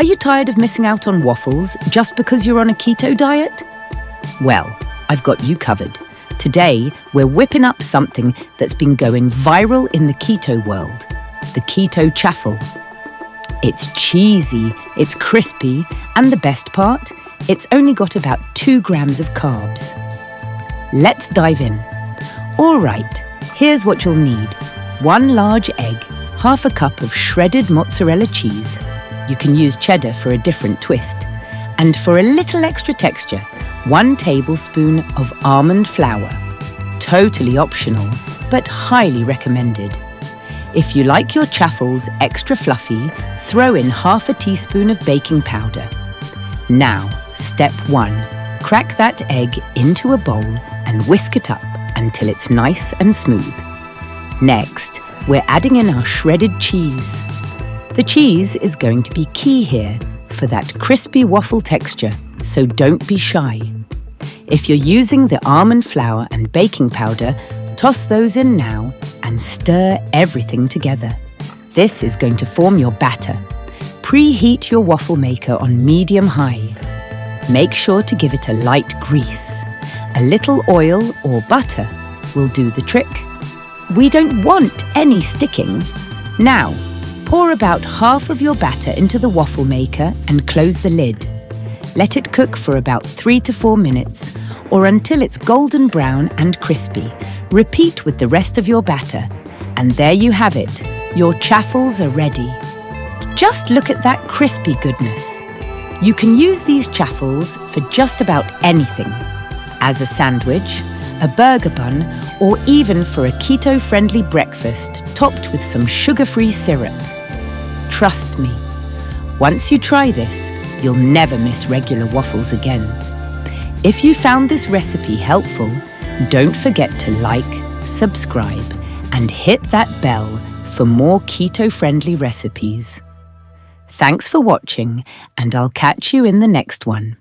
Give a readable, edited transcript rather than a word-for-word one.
Are you tired of missing out on waffles just because you're on a keto diet? Well, I've got you covered. Today, we're whipping up something that's been going viral in the keto world, the Keto Chaffle. It's cheesy, it's crispy, and the best part, it's only got about 2 grams of carbs. Let's dive in. All right, here's what you'll need. 1 large egg, half a cup of shredded mozzarella cheese. You can use cheddar for a different twist. And for a little extra texture, 1 tablespoon of almond flour. Totally optional, but highly recommended. If you like your chaffles extra fluffy, throw in half a teaspoon of baking powder. Now, step 1. Crack that egg into a bowl and whisk it up until it's nice and smooth. Next, we're adding in our shredded cheese. The cheese is going to be key here for that crispy waffle texture, so don't be shy. If you're using the almond flour and baking powder, toss those in now and stir everything together. This is going to form your batter. Preheat your waffle maker on medium-high. Make sure to give it a light grease. A little oil or butter will do the trick. We don't want any sticking. Now, pour about half of your batter into the waffle maker and close the lid. Let it cook for about 3 to 4 minutes or until it's golden brown and crispy. Repeat with the rest of your batter. And there you have it. Your chaffles are ready. Just look at that crispy goodness. You can use these chaffles for just about anything. As a sandwich, a burger bun, or even for a keto-friendly breakfast topped with some sugar-free syrup. Trust me, once you try this, you'll never miss regular waffles again. If you found this recipe helpful, don't forget to like, subscribe, and hit that bell for more keto-friendly recipes. Thanks for watching, and I'll catch you in the next one.